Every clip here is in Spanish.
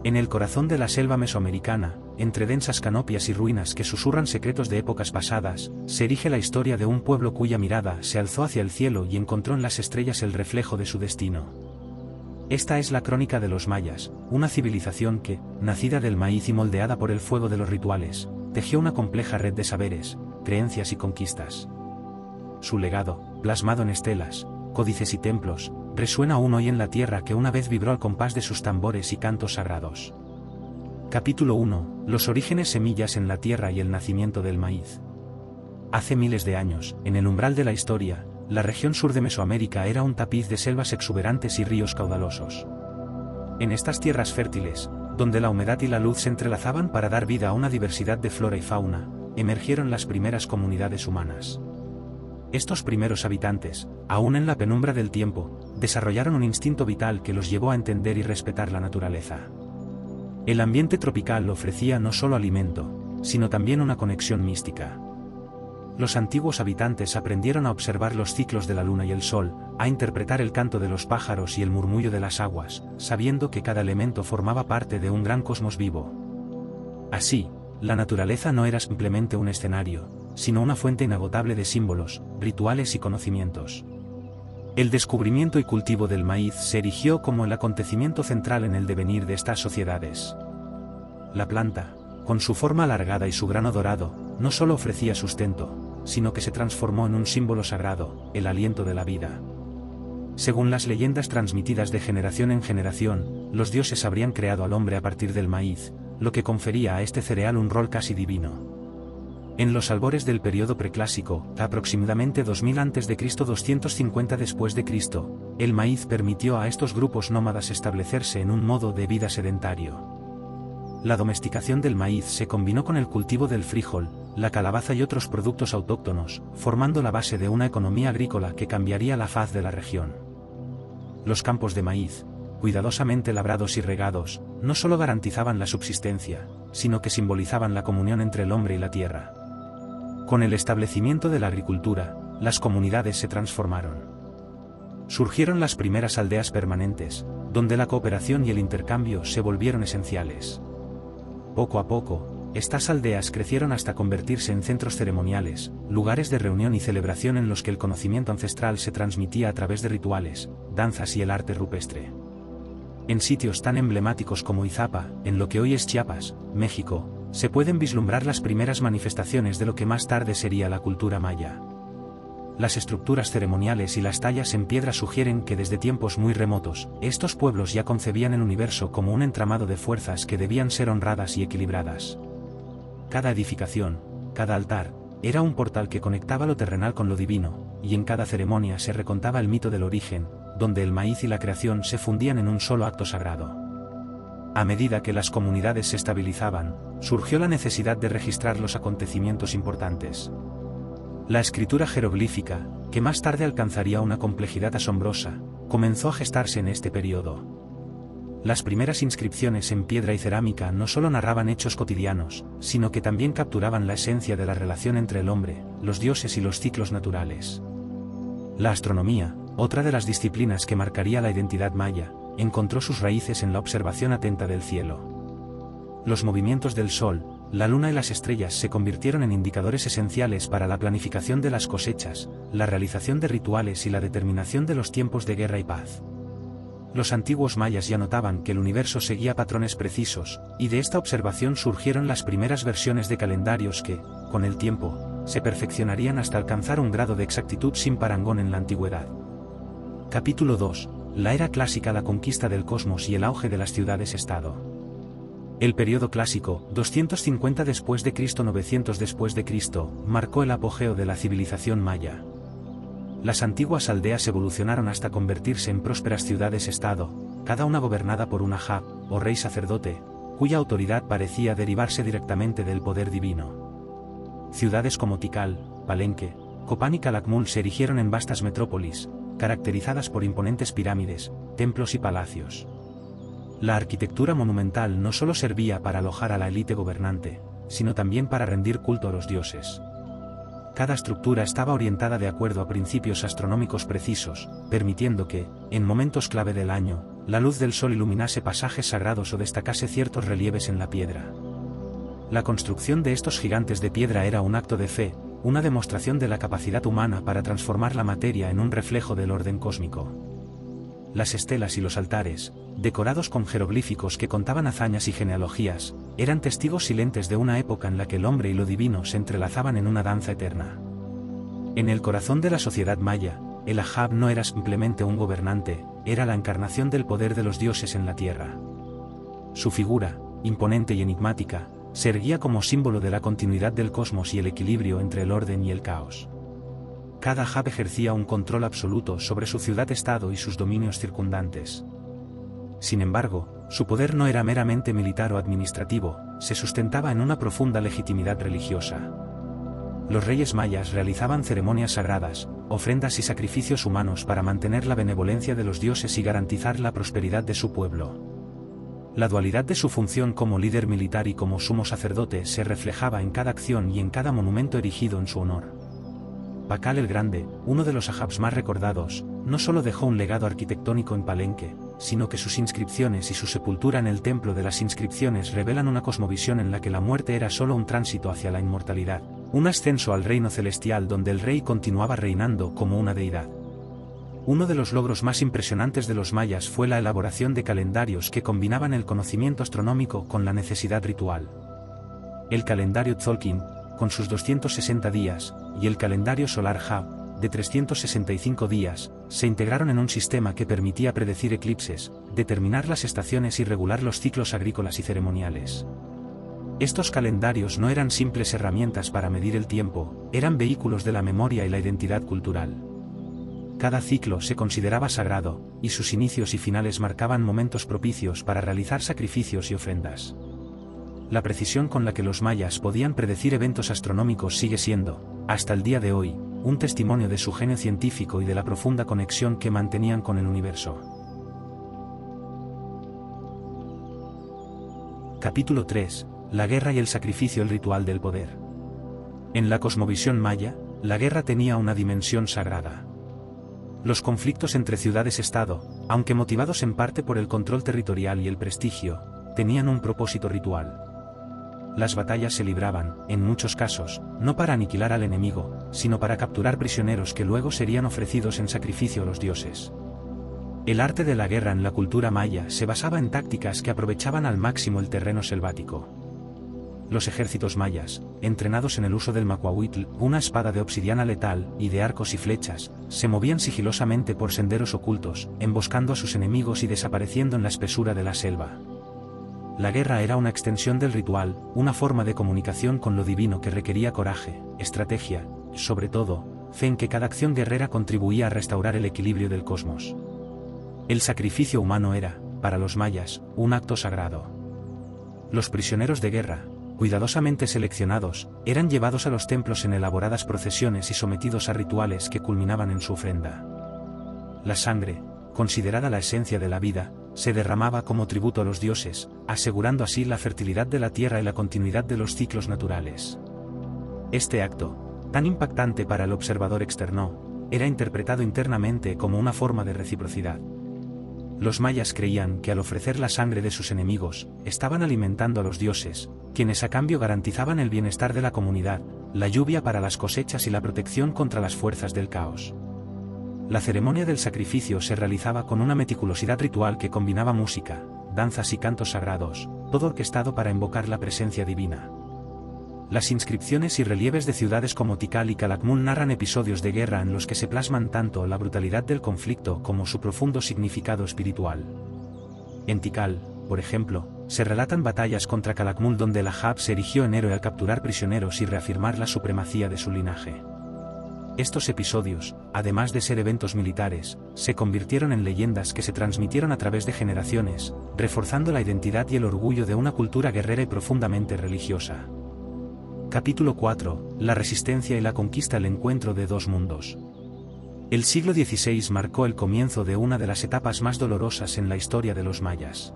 En el corazón de la selva mesoamericana, entre densas canopias y ruinas que susurran secretos de épocas pasadas, se erige la historia de un pueblo cuya mirada se alzó hacia el cielo y encontró en las estrellas el reflejo de su destino. Esta es la crónica de los mayas, una civilización que, nacida del maíz y moldeada por el fuego de los rituales, tejió una compleja red de saberes, creencias y conquistas. Su legado, plasmado en estelas, códices y templos, resuena aún hoy en la tierra que una vez vibró al compás de sus tambores y cantos sagrados. Capítulo 1. Los orígenes, semillas en la tierra y el nacimiento del maíz. Hace miles de años, en el umbral de la historia, la región sur de Mesoamérica era un tapiz de selvas exuberantes y ríos caudalosos. En estas tierras fértiles, donde la humedad y la luz se entrelazaban para dar vida a una diversidad de flora y fauna, emergieron las primeras comunidades humanas. Estos primeros habitantes, aún en la penumbra del tiempo, desarrollaron un instinto vital que los llevó a entender y respetar la naturaleza. El ambiente tropical ofrecía no solo alimento, sino también una conexión mística. Los antiguos habitantes aprendieron a observar los ciclos de la luna y el sol, a interpretar el canto de los pájaros y el murmullo de las aguas, sabiendo que cada elemento formaba parte de un gran cosmos vivo. Así, la naturaleza no era simplemente un escenario, sino una fuente inagotable de símbolos, rituales y conocimientos. El descubrimiento y cultivo del maíz se erigió como el acontecimiento central en el devenir de estas sociedades. La planta, con su forma alargada y su grano dorado, no solo ofrecía sustento, sino que se transformó en un símbolo sagrado, el aliento de la vida. Según las leyendas transmitidas de generación en generación, los dioses habrían creado al hombre a partir del maíz, lo que confería a este cereal un rol casi divino. En los albores del periodo preclásico, aproximadamente 2000 a.C. 250 después de Cristo, el maíz permitió a estos grupos nómadas establecerse en un modo de vida sedentario. La domesticación del maíz se combinó con el cultivo del frijol, la calabaza y otros productos autóctonos, formando la base de una economía agrícola que cambiaría la faz de la región. Los campos de maíz, cuidadosamente labrados y regados, no solo garantizaban la subsistencia, sino que simbolizaban la comunión entre el hombre y la tierra. Con el establecimiento de la agricultura, las comunidades se transformaron. Surgieron las primeras aldeas permanentes, donde la cooperación y el intercambio se volvieron esenciales. Poco a poco, estas aldeas crecieron hasta convertirse en centros ceremoniales, lugares de reunión y celebración en los que el conocimiento ancestral se transmitía a través de rituales, danzas y el arte rupestre. En sitios tan emblemáticos como Izapa, en lo que hoy es Chiapas, México, se pueden vislumbrar las primeras manifestaciones de lo que más tarde sería la cultura maya. Las estructuras ceremoniales y las tallas en piedra sugieren que desde tiempos muy remotos, estos pueblos ya concebían el universo como un entramado de fuerzas que debían ser honradas y equilibradas. Cada edificación, cada altar, era un portal que conectaba lo terrenal con lo divino, y en cada ceremonia se recontaba el mito del origen, donde el maíz y la creación se fundían en un solo acto sagrado. A medida que las comunidades se estabilizaban, surgió la necesidad de registrar los acontecimientos importantes. La escritura jeroglífica, que más tarde alcanzaría una complejidad asombrosa, comenzó a gestarse en este periodo. Las primeras inscripciones en piedra y cerámica no solo narraban hechos cotidianos, sino que también capturaban la esencia de la relación entre el hombre, los dioses y los ciclos naturales. La astronomía, otra de las disciplinas que marcaría la identidad maya, encontró sus raíces en la observación atenta del cielo. Los movimientos del sol, la luna y las estrellas se convirtieron en indicadores esenciales para la planificación de las cosechas, la realización de rituales y la determinación de los tiempos de guerra y paz. Los antiguos mayas ya notaban que el universo seguía patrones precisos, y de esta observación surgieron las primeras versiones de calendarios que, con el tiempo, se perfeccionarían hasta alcanzar un grado de exactitud sin parangón en la antigüedad. Capítulo 2. La era clásica, la conquista del cosmos y el auge de las ciudades-estado. El periodo clásico, 250 después de Cristo 900 después de Cristo, marcó el apogeo de la civilización maya. Las antiguas aldeas evolucionaron hasta convertirse en prósperas ciudades-estado, cada una gobernada por un ajá, o rey sacerdote, cuya autoridad parecía derivarse directamente del poder divino. Ciudades como Tikal, Palenque, Copán y Calakmul se erigieron en vastas metrópolis, caracterizadas por imponentes pirámides, templos y palacios. La arquitectura monumental no solo servía para alojar a la élite gobernante, sino también para rendir culto a los dioses. Cada estructura estaba orientada de acuerdo a principios astronómicos precisos, permitiendo que, en momentos clave del año, la luz del sol iluminase pasajes sagrados o destacase ciertos relieves en la piedra. La construcción de estos gigantes de piedra era un acto de fe, una demostración de la capacidad humana para transformar la materia en un reflejo del orden cósmico. Las estelas y los altares, decorados con jeroglíficos que contaban hazañas y genealogías, eran testigos silentes de una época en la que el hombre y lo divino se entrelazaban en una danza eterna. En el corazón de la sociedad maya, el Ahab no era simplemente un gobernante, era la encarnación del poder de los dioses en la tierra. Su figura, imponente y enigmática, se erguía como símbolo de la continuidad del cosmos y el equilibrio entre el orden y el caos. Cada Ahab ejercía un control absoluto sobre su ciudad-estado y sus dominios circundantes. Sin embargo, su poder no era meramente militar o administrativo, se sustentaba en una profunda legitimidad religiosa. Los reyes mayas realizaban ceremonias sagradas, ofrendas y sacrificios humanos para mantener la benevolencia de los dioses y garantizar la prosperidad de su pueblo. La dualidad de su función como líder militar y como sumo sacerdote se reflejaba en cada acción y en cada monumento erigido en su honor. Pakal el Grande, uno de los Ahabs más recordados, no solo dejó un legado arquitectónico en Palenque, sino que sus inscripciones y su sepultura en el Templo de las Inscripciones revelan una cosmovisión en la que la muerte era solo un tránsito hacia la inmortalidad, un ascenso al reino celestial donde el rey continuaba reinando como una deidad. Uno de los logros más impresionantes de los mayas fue la elaboración de calendarios que combinaban el conocimiento astronómico con la necesidad ritual. El calendario Tzolk'in, con sus 260 días, y el calendario solar Hab, de 365 días, se integraron en un sistema que permitía predecir eclipses, determinar las estaciones y regular los ciclos agrícolas y ceremoniales. Estos calendarios no eran simples herramientas para medir el tiempo, eran vehículos de la memoria y la identidad cultural. Cada ciclo se consideraba sagrado, y sus inicios y finales marcaban momentos propicios para realizar sacrificios y ofrendas. La precisión con la que los mayas podían predecir eventos astronómicos sigue siendo, hasta el día de hoy, un testimonio de su genio científico y de la profunda conexión que mantenían con el universo. Capítulo 3. La guerra y el sacrificio, el ritual del poder. En la cosmovisión maya, la guerra tenía una dimensión sagrada. Los conflictos entre ciudades-estado, aunque motivados en parte por el control territorial y el prestigio, tenían un propósito ritual. Las batallas se libraban, en muchos casos, no para aniquilar al enemigo, sino para capturar prisioneros que luego serían ofrecidos en sacrificio a los dioses. El arte de la guerra en la cultura maya se basaba en tácticas que aprovechaban al máximo el terreno selvático. Los ejércitos mayas, entrenados en el uso del macuahuitl, una espada de obsidiana letal, y de arcos y flechas, se movían sigilosamente por senderos ocultos, emboscando a sus enemigos y desapareciendo en la espesura de la selva. La guerra era una extensión del ritual, una forma de comunicación con lo divino que requería coraje, estrategia, y sobre todo, fe en que cada acción guerrera contribuía a restaurar el equilibrio del cosmos. El sacrificio humano era, para los mayas, un acto sagrado. Los prisioneros de guerra, cuidadosamente seleccionados, eran llevados a los templos en elaboradas procesiones y sometidos a rituales que culminaban en su ofrenda. La sangre, considerada la esencia de la vida, se derramaba como tributo a los dioses, asegurando así la fertilidad de la tierra y la continuidad de los ciclos naturales. Este acto, tan impactante para el observador externo, era interpretado internamente como una forma de reciprocidad. Los mayas creían que al ofrecer la sangre de sus enemigos, estaban alimentando a los dioses, quienes a cambio garantizaban el bienestar de la comunidad, la lluvia para las cosechas y la protección contra las fuerzas del caos. La ceremonia del sacrificio se realizaba con una meticulosidad ritual que combinaba música, danzas y cantos sagrados, todo orquestado para invocar la presencia divina. Las inscripciones y relieves de ciudades como Tikal y Calakmul narran episodios de guerra en los que se plasman tanto la brutalidad del conflicto como su profundo significado espiritual. En Tikal, por ejemplo, se relatan batallas contra Calakmul donde el Ahab se erigió en héroe al capturar prisioneros y reafirmar la supremacía de su linaje. Estos episodios, además de ser eventos militares, se convirtieron en leyendas que se transmitieron a través de generaciones, reforzando la identidad y el orgullo de una cultura guerrera y profundamente religiosa. Capítulo 4. La resistencia y la conquista, el encuentro de dos mundos. El siglo XVI marcó el comienzo de una de las etapas más dolorosas en la historia de los mayas.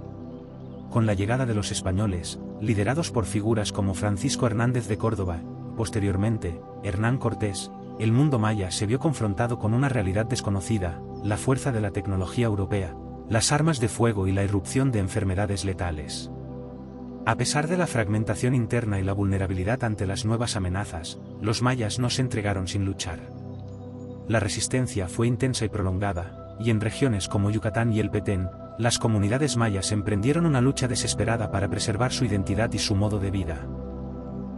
Con la llegada de los españoles, liderados por figuras como Francisco Hernández de Córdoba, posteriormente, Hernán Cortés, el mundo maya se vio confrontado con una realidad desconocida, la fuerza de la tecnología europea, las armas de fuego y la irrupción de enfermedades letales. A pesar de la fragmentación interna y la vulnerabilidad ante las nuevas amenazas, los mayas no se entregaron sin luchar. La resistencia fue intensa y prolongada, y en regiones como Yucatán y el Petén, las comunidades mayas emprendieron una lucha desesperada para preservar su identidad y su modo de vida.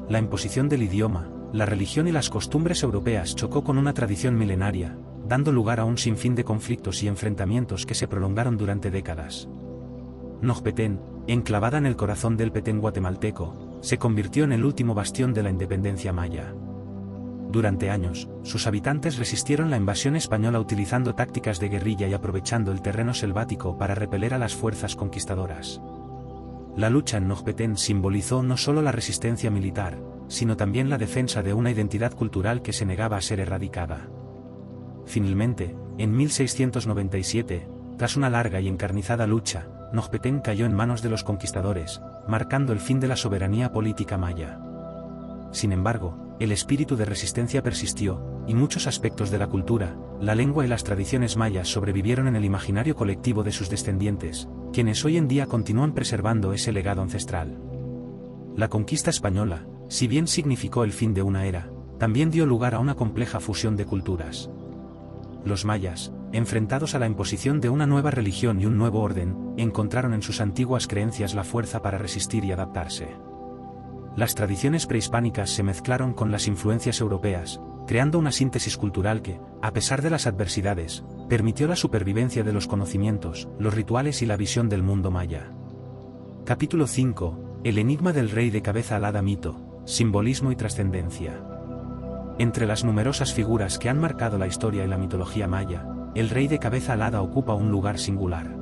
La imposición del idioma, la religión y las costumbres europeas chocó con una tradición milenaria, dando lugar a un sinfín de conflictos y enfrentamientos que se prolongaron durante décadas. Nojpetén, enclavada en el corazón del Petén guatemalteco, se convirtió en el último bastión de la independencia maya. Durante años, sus habitantes resistieron la invasión española utilizando tácticas de guerrilla y aprovechando el terreno selvático para repeler a las fuerzas conquistadoras. La lucha en Nojpetén simbolizó no solo la resistencia militar, sino también la defensa de una identidad cultural que se negaba a ser erradicada. Finalmente, en 1697, tras una larga y encarnizada lucha, Nojpetén cayó en manos de los conquistadores, marcando el fin de la soberanía política maya. Sin embargo, el espíritu de resistencia persistió, y muchos aspectos de la cultura, la lengua y las tradiciones mayas sobrevivieron en el imaginario colectivo de sus descendientes, quienes hoy en día continúan preservando ese legado ancestral. La conquista española, si bien significó el fin de una era, también dio lugar a una compleja fusión de culturas. Los mayas, enfrentados a la imposición de una nueva religión y un nuevo orden, encontraron en sus antiguas creencias la fuerza para resistir y adaptarse. Las tradiciones prehispánicas se mezclaron con las influencias europeas, creando una síntesis cultural que, a pesar de las adversidades, permitió la supervivencia de los conocimientos, los rituales y la visión del mundo maya. Capítulo 5. El enigma del rey de cabeza alada, mito, simbolismo y trascendencia. Entre las numerosas figuras que han marcado la historia y la mitología maya, el rey de cabeza alada ocupa un lugar singular.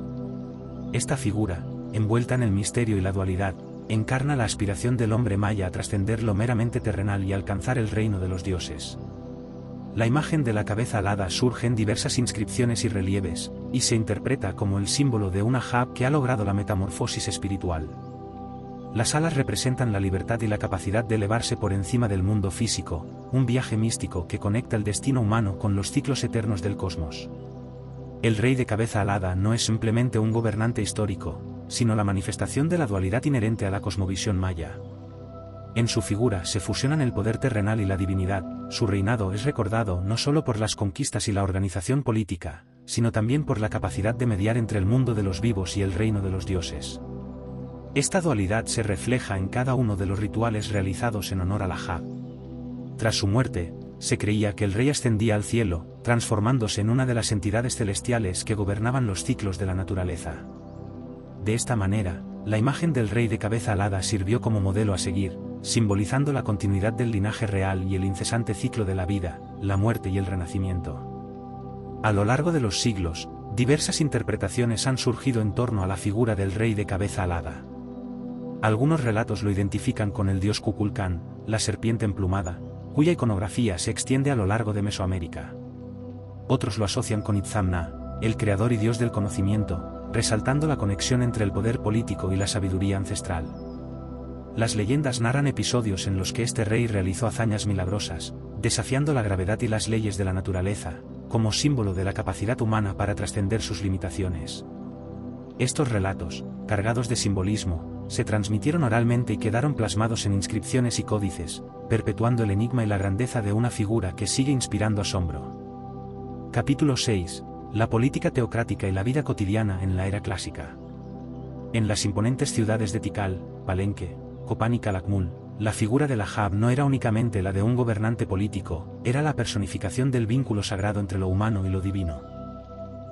Esta figura, envuelta en el misterio y la dualidad, encarna la aspiración del hombre maya a trascender lo meramente terrenal y alcanzar el reino de los dioses. La imagen de la cabeza alada surge en diversas inscripciones y relieves, y se interpreta como el símbolo de una Ahab que ha logrado la metamorfosis espiritual. Las alas representan la libertad y la capacidad de elevarse por encima del mundo físico, un viaje místico que conecta el destino humano con los ciclos eternos del cosmos. El rey de cabeza alada no es simplemente un gobernante histórico, sino la manifestación de la dualidad inherente a la cosmovisión maya. En su figura se fusionan el poder terrenal y la divinidad. Su reinado es recordado no solo por las conquistas y la organización política, sino también por la capacidad de mediar entre el mundo de los vivos y el reino de los dioses. Esta dualidad se refleja en cada uno de los rituales realizados en honor a la Ahab. Tras su muerte, se creía que el rey ascendía al cielo, transformándose en una de las entidades celestiales que gobernaban los ciclos de la naturaleza. De esta manera, la imagen del rey de cabeza alada sirvió como modelo a seguir, simbolizando la continuidad del linaje real y el incesante ciclo de la vida, la muerte y el renacimiento. A lo largo de los siglos, diversas interpretaciones han surgido en torno a la figura del rey de cabeza alada. Algunos relatos lo identifican con el dios Kukulcán, la serpiente emplumada, cuya iconografía se extiende a lo largo de Mesoamérica. Otros lo asocian con Itzamna, el creador y dios del conocimiento, resaltando la conexión entre el poder político y la sabiduría ancestral. Las leyendas narran episodios en los que este rey realizó hazañas milagrosas, desafiando la gravedad y las leyes de la naturaleza, como símbolo de la capacidad humana para trascender sus limitaciones. Estos relatos, cargados de simbolismo, se transmitieron oralmente y quedaron plasmados en inscripciones y códices, perpetuando el enigma y la grandeza de una figura que sigue inspirando asombro. Capítulo 6. La política teocrática y la vida cotidiana en la era clásica. En las imponentes ciudades de Tikal, Palenque, Copán y Calakmul, la figura de la Ahab no era únicamente la de un gobernante político, era la personificación del vínculo sagrado entre lo humano y lo divino.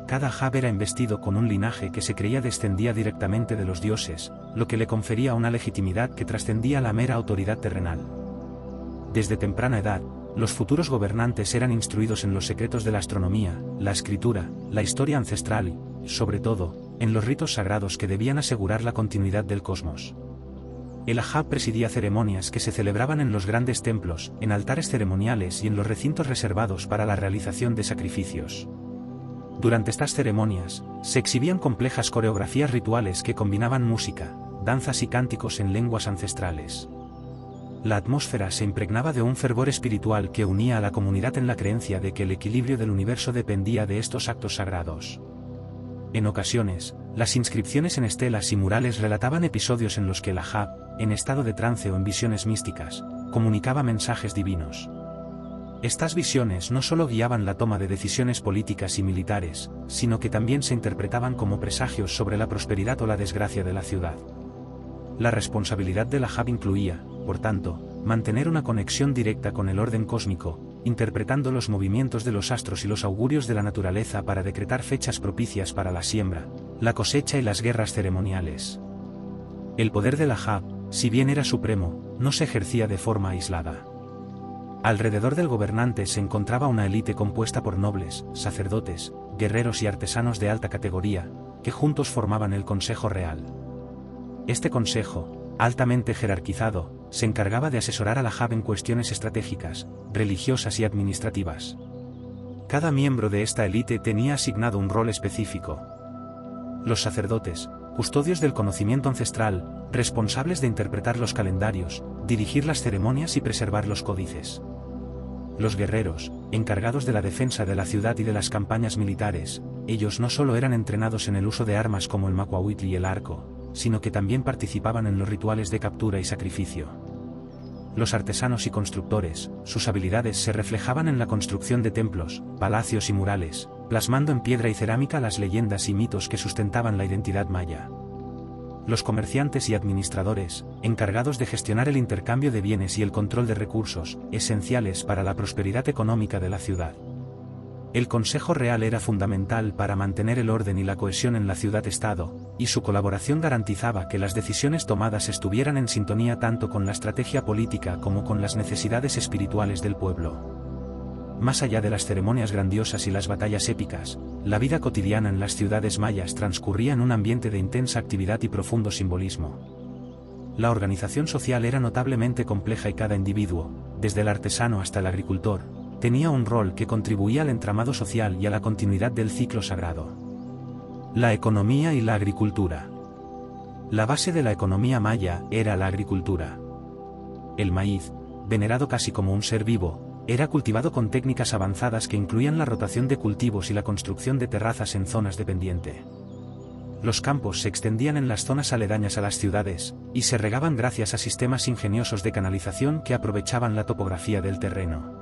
Cada Ahab era investido con un linaje que se creía descendía directamente de los dioses, lo que le confería una legitimidad que trascendía la mera autoridad terrenal. Desde temprana edad, los futuros gobernantes eran instruidos en los secretos de la astronomía, la escritura, la historia ancestral y, sobre todo, en los ritos sagrados que debían asegurar la continuidad del cosmos. El Ahab presidía ceremonias que se celebraban en los grandes templos, en altares ceremoniales y en los recintos reservados para la realización de sacrificios. Durante estas ceremonias, se exhibían complejas coreografías rituales que combinaban música, danzas y cánticos en lenguas ancestrales. La atmósfera se impregnaba de un fervor espiritual que unía a la comunidad en la creencia de que el equilibrio del universo dependía de estos actos sagrados. En ocasiones, las inscripciones en estelas y murales relataban episodios en los que el Ahab, en estado de trance o en visiones místicas, comunicaba mensajes divinos. Estas visiones no solo guiaban la toma de decisiones políticas y militares, sino que también se interpretaban como presagios sobre la prosperidad o la desgracia de la ciudad. La responsabilidad del Ahab incluía, por tanto, mantener una conexión directa con el orden cósmico, interpretando los movimientos de los astros y los augurios de la naturaleza para decretar fechas propicias para la siembra, la cosecha y las guerras ceremoniales. El poder del Ahab, si bien era supremo, no se ejercía de forma aislada. Alrededor del gobernante se encontraba una élite compuesta por nobles, sacerdotes, guerreros y artesanos de alta categoría, que juntos formaban el Consejo Real. Este consejo, altamente jerarquizado, se encargaba de asesorar al Ahab en cuestiones estratégicas, religiosas y administrativas. Cada miembro de esta élite tenía asignado un rol específico. Los sacerdotes, custodios del conocimiento ancestral, responsables de interpretar los calendarios, dirigir las ceremonias y preservar los códices. Los guerreros, encargados de la defensa de la ciudad y de las campañas militares, ellos no solo eran entrenados en el uso de armas como el macuahuitl y el arco, sino que también participaban en los rituales de captura y sacrificio. Los artesanos y constructores, sus habilidades se reflejaban en la construcción de templos, palacios y murales, plasmando en piedra y cerámica las leyendas y mitos que sustentaban la identidad maya. Los comerciantes y administradores, encargados de gestionar el intercambio de bienes y el control de recursos, esenciales para la prosperidad económica de la ciudad. El Consejo Real era fundamental para mantener el orden y la cohesión en la ciudad-estado, y su colaboración garantizaba que las decisiones tomadas estuvieran en sintonía tanto con la estrategia política como con las necesidades espirituales del pueblo. Más allá de las ceremonias grandiosas y las batallas épicas, la vida cotidiana en las ciudades mayas transcurría en un ambiente de intensa actividad y profundo simbolismo. La organización social era notablemente compleja y cada individuo, desde el artesano hasta el agricultor, tenía un rol que contribuía al entramado social y a la continuidad del ciclo sagrado. La economía y la agricultura. La base de la economía maya era la agricultura. El maíz, venerado casi como un ser vivo, era cultivado con técnicas avanzadas que incluían la rotación de cultivos y la construcción de terrazas en zonas de pendiente. Los campos se extendían en las zonas aledañas a las ciudades, y se regaban gracias a sistemas ingeniosos de canalización que aprovechaban la topografía del terreno.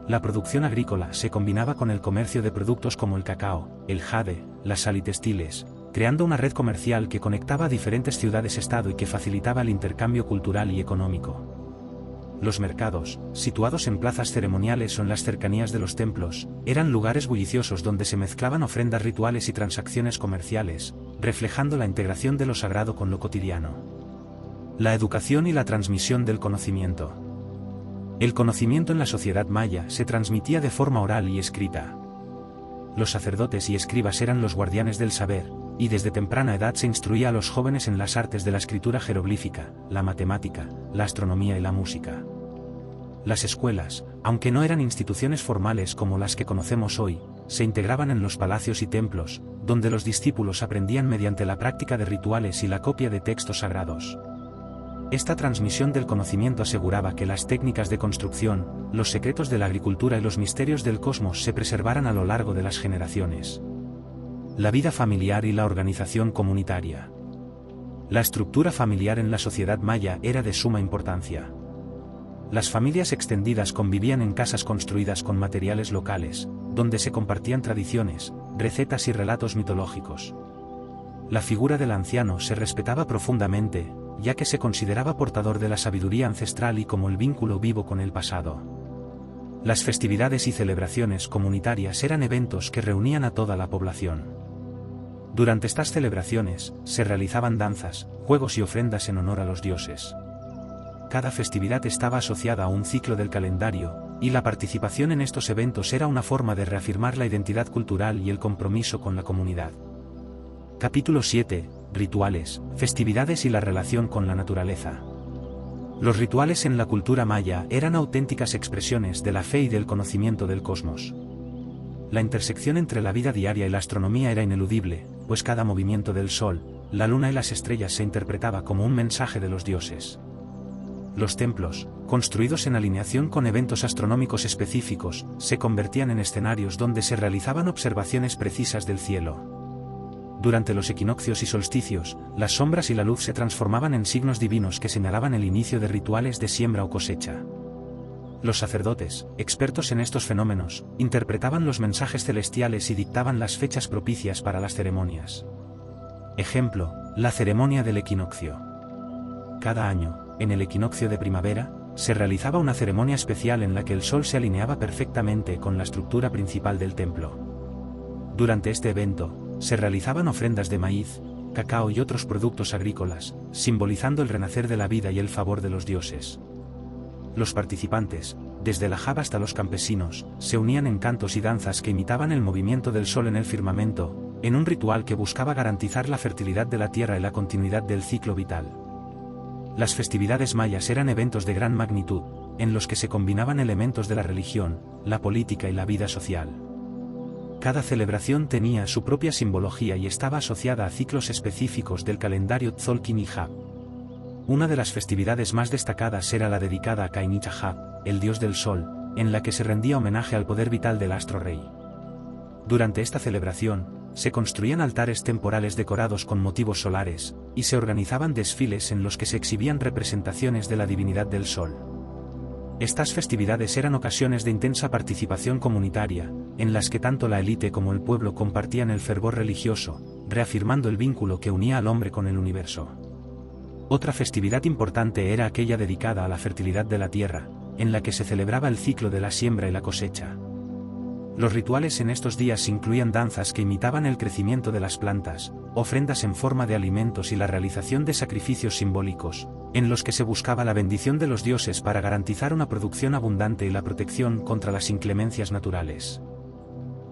La producción agrícola se combinaba con el comercio de productos como el cacao, el jade, la sal y textiles, creando una red comercial que conectaba a diferentes ciudades-estado y que facilitaba el intercambio cultural y económico. Los mercados, situados en plazas ceremoniales o en las cercanías de los templos, eran lugares bulliciosos donde se mezclaban ofrendas rituales y transacciones comerciales, reflejando la integración de lo sagrado con lo cotidiano. La educación y la transmisión del conocimiento. El conocimiento en la sociedad maya se transmitía de forma oral y escrita. Los sacerdotes y escribas eran los guardianes del saber, y desde temprana edad se instruía a los jóvenes en las artes de la escritura jeroglífica, la matemática, la astronomía y la música. Las escuelas, aunque no eran instituciones formales como las que conocemos hoy, se integraban en los palacios y templos, donde los discípulos aprendían mediante la práctica de rituales y la copia de textos sagrados. Esta transmisión del conocimiento aseguraba que las técnicas de construcción, los secretos de la agricultura y los misterios del cosmos se preservaran a lo largo de las generaciones. La vida familiar y la organización comunitaria. La estructura familiar en la sociedad maya era de suma importancia. Las familias extendidas convivían en casas construidas con materiales locales, donde se compartían tradiciones, recetas y relatos mitológicos. La figura del anciano se respetaba profundamente, ya que se consideraba portador de la sabiduría ancestral y como el vínculo vivo con el pasado. Las festividades y celebraciones comunitarias eran eventos que reunían a toda la población. Durante estas celebraciones, se realizaban danzas, juegos y ofrendas en honor a los dioses. Cada festividad estaba asociada a un ciclo del calendario, y la participación en estos eventos era una forma de reafirmar la identidad cultural y el compromiso con la comunidad. Capítulo 7. Rituales, festividades y la relación con la naturaleza. Los rituales en la cultura maya eran auténticas expresiones de la fe y del conocimiento del cosmos. La intersección entre la vida diaria y la astronomía era ineludible, pues cada movimiento del sol, la luna y las estrellas se interpretaba como un mensaje de los dioses. Los templos, construidos en alineación con eventos astronómicos específicos, se convertían en escenarios donde se realizaban observaciones precisas del cielo. Durante los equinoccios y solsticios, las sombras y la luz se transformaban en signos divinos que señalaban el inicio de rituales de siembra o cosecha. Los sacerdotes, expertos en estos fenómenos, interpretaban los mensajes celestiales y dictaban las fechas propicias para las ceremonias. Ejemplo, la ceremonia del equinoccio. Cada año, en el equinoccio de primavera, se realizaba una ceremonia especial en la que el sol se alineaba perfectamente con la estructura principal del templo. Durante este evento, se realizaban ofrendas de maíz, cacao y otros productos agrícolas, simbolizando el renacer de la vida y el favor de los dioses. Los participantes, desde la Java hasta los campesinos, se unían en cantos y danzas que imitaban el movimiento del sol en el firmamento, en un ritual que buscaba garantizar la fertilidad de la tierra y la continuidad del ciclo vital. Las festividades mayas eran eventos de gran magnitud, en los que se combinaban elementos de la religión, la política y la vida social. Cada celebración tenía su propia simbología y estaba asociada a ciclos específicos del calendario Tzolk'in y Hab. Una de las festividades más destacadas era la dedicada a Kainich Hab, el dios del sol, en la que se rendía homenaje al poder vital del astro rey. Durante esta celebración, se construían altares temporales decorados con motivos solares, y se organizaban desfiles en los que se exhibían representaciones de la divinidad del sol. Estas festividades eran ocasiones de intensa participación comunitaria, en las que tanto la élite como el pueblo compartían el fervor religioso, reafirmando el vínculo que unía al hombre con el universo. Otra festividad importante era aquella dedicada a la fertilidad de la tierra, en la que se celebraba el ciclo de la siembra y la cosecha. Los rituales en estos días incluían danzas que imitaban el crecimiento de las plantas, ofrendas en forma de alimentos y la realización de sacrificios simbólicos, en los que se buscaba la bendición de los dioses para garantizar una producción abundante y la protección contra las inclemencias naturales.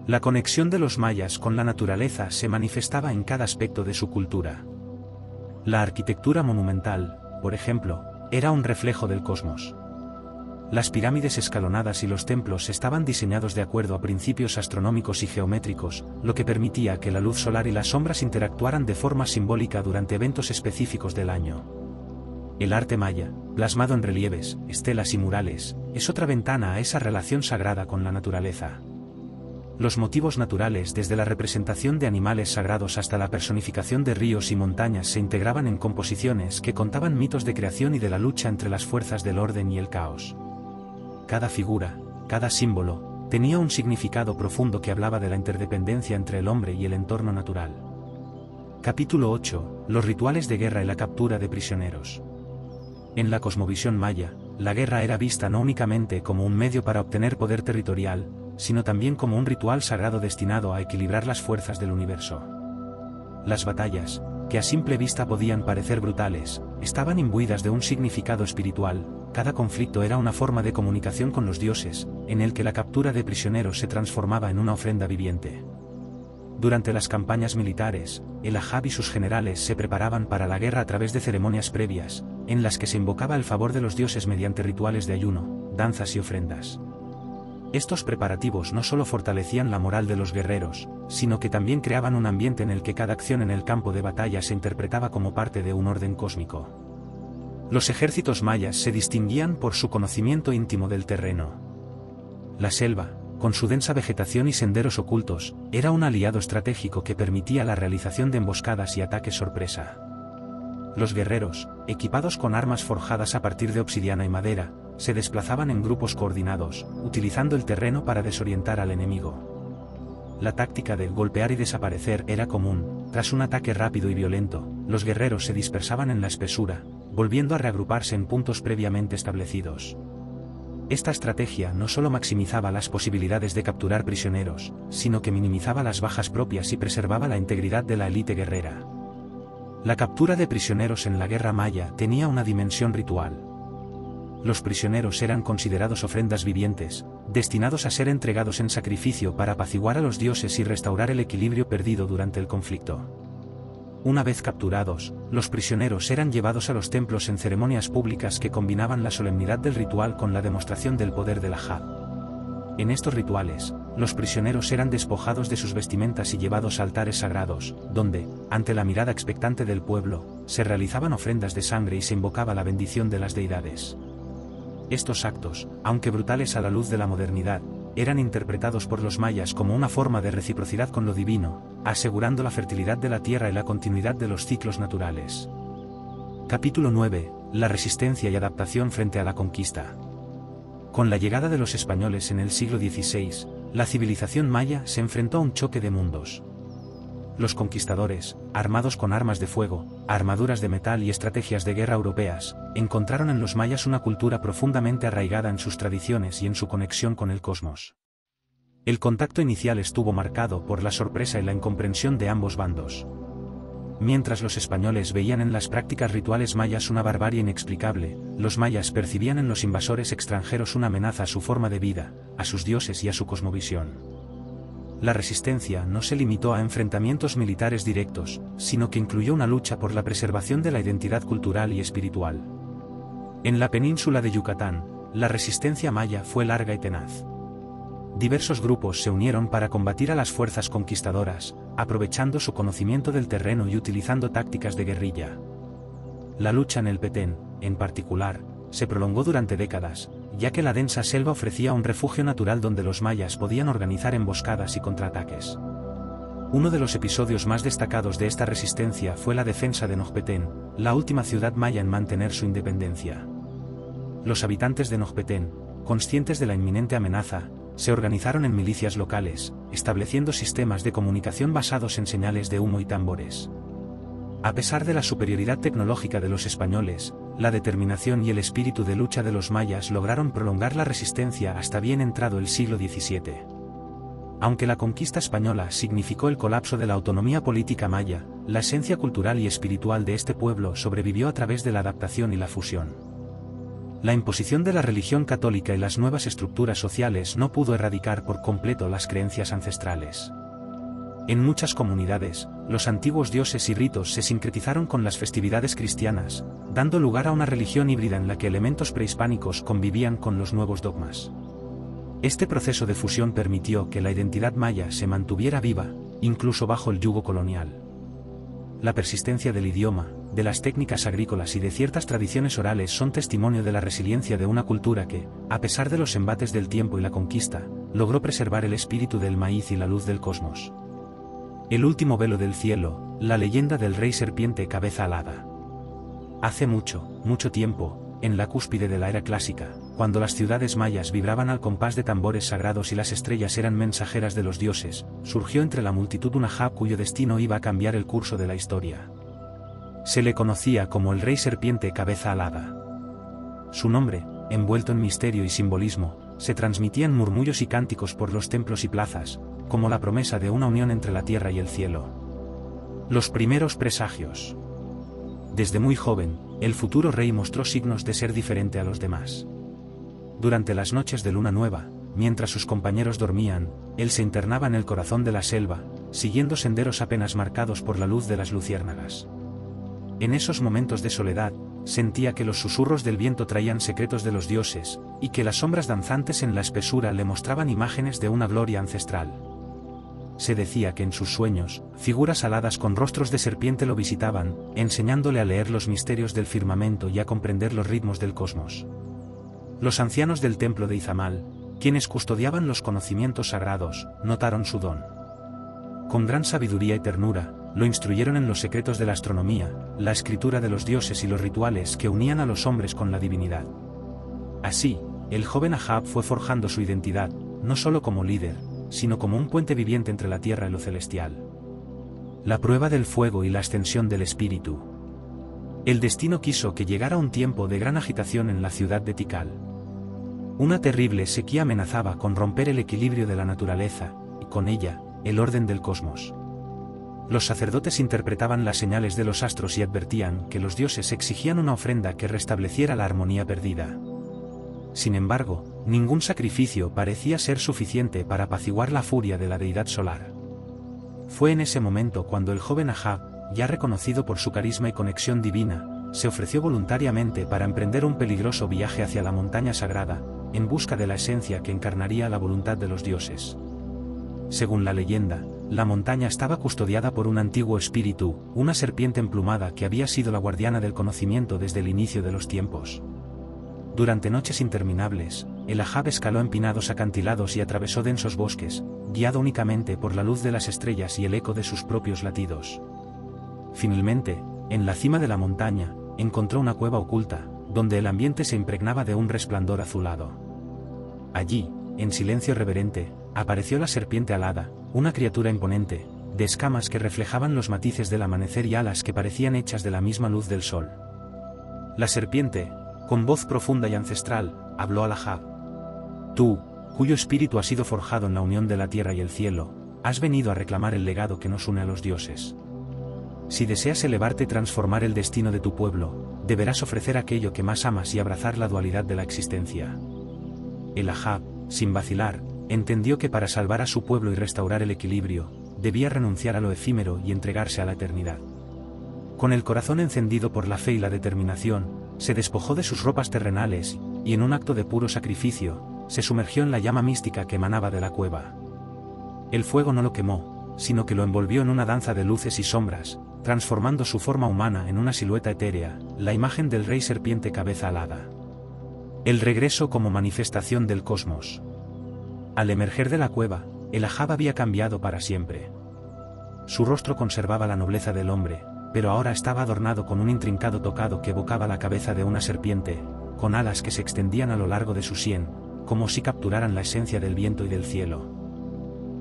La conexión de los mayas con la naturaleza se manifestaba en cada aspecto de su cultura. La arquitectura monumental, por ejemplo, era un reflejo del cosmos. Las pirámides escalonadas y los templos estaban diseñados de acuerdo a principios astronómicos y geométricos, lo que permitía que la luz solar y las sombras interactuaran de forma simbólica durante eventos específicos del año. El arte maya, plasmado en relieves, estelas y murales, es otra ventana a esa relación sagrada con la naturaleza. Los motivos naturales, desde la representación de animales sagrados hasta la personificación de ríos y montañas, se integraban en composiciones que contaban mitos de creación y de la lucha entre las fuerzas del orden y el caos. Cada figura, cada símbolo, tenía un significado profundo que hablaba de la interdependencia entre el hombre y el entorno natural. Capítulo 8. Los rituales de guerra y la captura de prisioneros. En la cosmovisión maya, la guerra era vista no únicamente como un medio para obtener poder territorial, sino también como un ritual sagrado destinado a equilibrar las fuerzas del universo. Las batallas, que a simple vista podían parecer brutales, estaban imbuidas de un significado espiritual. Cada conflicto era una forma de comunicación con los dioses, en el que la captura de prisioneros se transformaba en una ofrenda viviente. Durante las campañas militares, el Ahab y sus generales se preparaban para la guerra a través de ceremonias previas, en las que se invocaba el favor de los dioses mediante rituales de ayuno, danzas y ofrendas. Estos preparativos no solo fortalecían la moral de los guerreros, sino que también creaban un ambiente en el que cada acción en el campo de batalla se interpretaba como parte de un orden cósmico. Los ejércitos mayas se distinguían por su conocimiento íntimo del terreno. La selva, con su densa vegetación y senderos ocultos, era un aliado estratégico que permitía la realización de emboscadas y ataques sorpresa. Los guerreros, equipados con armas forjadas a partir de obsidiana y madera, se desplazaban en grupos coordinados, utilizando el terreno para desorientar al enemigo. La táctica de golpear y desaparecer era común. Tras un ataque rápido y violento, los guerreros se dispersaban en la espesura, volviendo a reagruparse en puntos previamente establecidos. Esta estrategia no solo maximizaba las posibilidades de capturar prisioneros, sino que minimizaba las bajas propias y preservaba la integridad de la élite guerrera. La captura de prisioneros en la guerra maya tenía una dimensión ritual. Los prisioneros eran considerados ofrendas vivientes, destinados a ser entregados en sacrificio para apaciguar a los dioses y restaurar el equilibrio perdido durante el conflicto. Una vez capturados, los prisioneros eran llevados a los templos en ceremonias públicas que combinaban la solemnidad del ritual con la demostración del poder del Ahab. En estos rituales, los prisioneros eran despojados de sus vestimentas y llevados a altares sagrados, donde, ante la mirada expectante del pueblo, se realizaban ofrendas de sangre y se invocaba la bendición de las deidades. Estos actos, aunque brutales a la luz de la modernidad, eran interpretados por los mayas como una forma de reciprocidad con lo divino, asegurando la fertilidad de la tierra y la continuidad de los ciclos naturales. Capítulo 9. La resistencia y adaptación frente a la conquista. Con la llegada de los españoles en el siglo XVI, la civilización maya se enfrentó a un choque de mundos. Los conquistadores, armados con armas de fuego, armaduras de metal y estrategias de guerra europeas, encontraron en los mayas una cultura profundamente arraigada en sus tradiciones y en su conexión con el cosmos. El contacto inicial estuvo marcado por la sorpresa y la incomprensión de ambos bandos. Mientras los españoles veían en las prácticas rituales mayas una barbarie inexplicable, los mayas percibían en los invasores extranjeros una amenaza a su forma de vida, a sus dioses y a su cosmovisión. La resistencia no se limitó a enfrentamientos militares directos, sino que incluyó una lucha por la preservación de la identidad cultural y espiritual. En la península de Yucatán, la resistencia maya fue larga y tenaz. Diversos grupos se unieron para combatir a las fuerzas conquistadoras, aprovechando su conocimiento del terreno y utilizando tácticas de guerrilla. La lucha en el Petén, en particular, se prolongó durante décadas, ya que la densa selva ofrecía un refugio natural donde los mayas podían organizar emboscadas y contraataques. Uno de los episodios más destacados de esta resistencia fue la defensa de Nojpetén, la última ciudad maya en mantener su independencia. Los habitantes de Nojpetén, conscientes de la inminente amenaza, se organizaron en milicias locales, estableciendo sistemas de comunicación basados en señales de humo y tambores. A pesar de la superioridad tecnológica de los españoles, la determinación y el espíritu de lucha de los mayas lograron prolongar la resistencia hasta bien entrado el siglo XVII. Aunque la conquista española significó el colapso de la autonomía política maya, la esencia cultural y espiritual de este pueblo sobrevivió a través de la adaptación y la fusión. La imposición de la religión católica y las nuevas estructuras sociales no pudo erradicar por completo las creencias ancestrales. En muchas comunidades, los antiguos dioses y ritos se sincretizaron con las festividades cristianas, dando lugar a una religión híbrida en la que elementos prehispánicos convivían con los nuevos dogmas. Este proceso de fusión permitió que la identidad maya se mantuviera viva, incluso bajo el yugo colonial. La persistencia del idioma, de las técnicas agrícolas y de ciertas tradiciones orales son testimonio de la resiliencia de una cultura que, a pesar de los embates del tiempo y la conquista, logró preservar el espíritu del maíz y la luz del cosmos. El último velo del cielo, la leyenda del rey serpiente cabeza alada. Hace mucho, mucho tiempo, en la cúspide de la era clásica, cuando las ciudades mayas vibraban al compás de tambores sagrados y las estrellas eran mensajeras de los dioses, surgió entre la multitud un Ahab cuyo destino iba a cambiar el curso de la historia. Se le conocía como el rey serpiente cabeza alada. Su nombre, envuelto en misterio y simbolismo, se transmitía en murmullos y cánticos por los templos y plazas, como la promesa de una unión entre la tierra y el cielo. Los primeros presagios. Desde muy joven, el futuro rey mostró signos de ser diferente a los demás. Durante las noches de luna nueva, mientras sus compañeros dormían, él se internaba en el corazón de la selva, siguiendo senderos apenas marcados por la luz de las luciérnagas. En esos momentos de soledad, sentía que los susurros del viento traían secretos de los dioses, y que las sombras danzantes en la espesura le mostraban imágenes de una gloria ancestral. Se decía que en sus sueños, figuras aladas con rostros de serpiente lo visitaban, enseñándole a leer los misterios del firmamento y a comprender los ritmos del cosmos. Los ancianos del templo de Izamal, quienes custodiaban los conocimientos sagrados, notaron su don. Con gran sabiduría y ternura, lo instruyeron en los secretos de la astronomía, la escritura de los dioses y los rituales que unían a los hombres con la divinidad. Así, el joven Ahab fue forjando su identidad, no solo como líder, sino como un puente viviente entre la tierra y lo celestial. La prueba del fuego y la ascensión del espíritu. El destino quiso que llegara un tiempo de gran agitación en la ciudad de Tikal. Una terrible sequía amenazaba con romper el equilibrio de la naturaleza, y con ella, el orden del cosmos. Los sacerdotes interpretaban las señales de los astros y advertían que los dioses exigían una ofrenda que restableciera la armonía perdida. Sin embargo, ningún sacrificio parecía ser suficiente para apaciguar la furia de la deidad solar. Fue en ese momento cuando el joven Ahab, ya reconocido por su carisma y conexión divina, se ofreció voluntariamente para emprender un peligroso viaje hacia la montaña sagrada, en busca de la esencia que encarnaría la voluntad de los dioses. Según la leyenda, la montaña estaba custodiada por un antiguo espíritu, una serpiente emplumada que había sido la guardiana del conocimiento desde el inicio de los tiempos. Durante noches interminables, el Ahab escaló empinados acantilados y atravesó densos bosques, guiado únicamente por la luz de las estrellas y el eco de sus propios latidos. Finalmente, en la cima de la montaña, encontró una cueva oculta, donde el ambiente se impregnaba de un resplandor azulado. Allí, en silencio reverente, apareció la serpiente alada, una criatura imponente, de escamas que reflejaban los matices del amanecer y alas que parecían hechas de la misma luz del sol. La serpiente, con voz profunda y ancestral, habló al Ahab. Tú, cuyo espíritu ha sido forjado en la unión de la tierra y el cielo, has venido a reclamar el legado que nos une a los dioses. Si deseas elevarte y transformar el destino de tu pueblo, deberás ofrecer aquello que más amas y abrazar la dualidad de la existencia. El Ahab, sin vacilar, entendió que para salvar a su pueblo y restaurar el equilibrio, debía renunciar a lo efímero y entregarse a la eternidad. Con el corazón encendido por la fe y la determinación, se despojó de sus ropas terrenales, y en un acto de puro sacrificio, se sumergió en la llama mística que emanaba de la cueva. El fuego no lo quemó, sino que lo envolvió en una danza de luces y sombras, transformando su forma humana en una silueta etérea, la imagen del rey serpiente cabeza alada. El regreso como manifestación del cosmos. Al emerger de la cueva, el Ahab había cambiado para siempre. Su rostro conservaba la nobleza del hombre, pero ahora estaba adornado con un intrincado tocado que evocaba la cabeza de una serpiente, con alas que se extendían a lo largo de su sien, como si capturaran la esencia del viento y del cielo.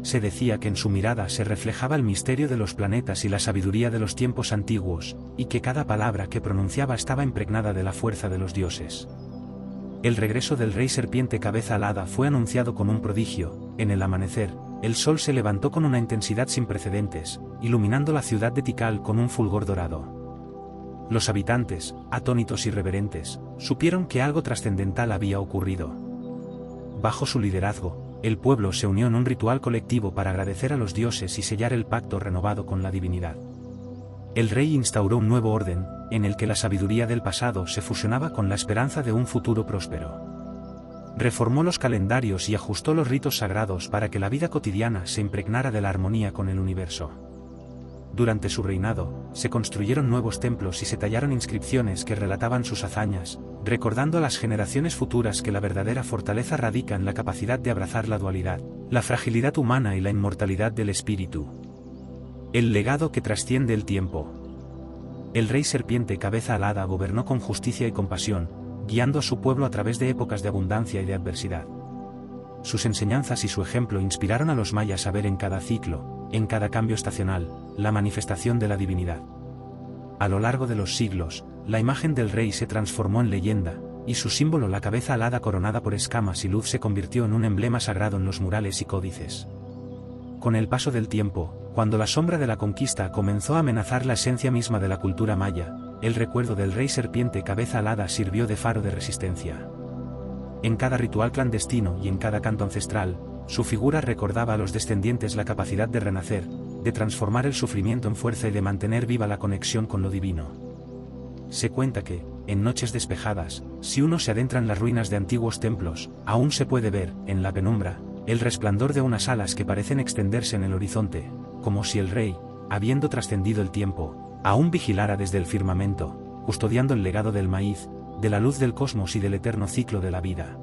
Se decía que en su mirada se reflejaba el misterio de los planetas y la sabiduría de los tiempos antiguos, y que cada palabra que pronunciaba estaba impregnada de la fuerza de los dioses. El regreso del rey serpiente cabeza alada fue anunciado con un prodigio. En el amanecer, el sol se levantó con una intensidad sin precedentes, iluminando la ciudad de Tikal con un fulgor dorado. Los habitantes, atónitos y reverentes, supieron que algo trascendental había ocurrido. Bajo su liderazgo, el pueblo se unió en un ritual colectivo para agradecer a los dioses y sellar el pacto renovado con la divinidad. El rey instauró un nuevo orden, en el que la sabiduría del pasado se fusionaba con la esperanza de un futuro próspero. Reformó los calendarios y ajustó los ritos sagrados para que la vida cotidiana se impregnara de la armonía con el universo. Durante su reinado, se construyeron nuevos templos y se tallaron inscripciones que relataban sus hazañas, recordando a las generaciones futuras que la verdadera fortaleza radica en la capacidad de abrazar la dualidad, la fragilidad humana y la inmortalidad del espíritu. El legado que trasciende el tiempo. El rey serpiente cabeza alada gobernó con justicia y compasión, guiando a su pueblo a través de épocas de abundancia y de adversidad. Sus enseñanzas y su ejemplo inspiraron a los mayas a ver en cada ciclo, en cada cambio estacional, la manifestación de la divinidad. A lo largo de los siglos, la imagen del rey se transformó en leyenda, y su símbolo, la cabeza alada coronada por escamas y luz, se convirtió en un emblema sagrado en los murales y códices. Con el paso del tiempo, cuando la sombra de la conquista comenzó a amenazar la esencia misma de la cultura maya, el recuerdo del rey serpiente cabeza alada sirvió de faro de resistencia. En cada ritual clandestino y en cada canto ancestral, su figura recordaba a los descendientes la capacidad de renacer, de transformar el sufrimiento en fuerza y de mantener viva la conexión con lo divino. Se cuenta que, en noches despejadas, si uno se adentra en las ruinas de antiguos templos, aún se puede ver, en la penumbra, el resplandor de unas alas que parecen extenderse en el horizonte, como si el rey, habiendo trascendido el tiempo, aún vigilara desde el firmamento, custodiando el legado del maíz, de la luz del cosmos y del eterno ciclo de la vida.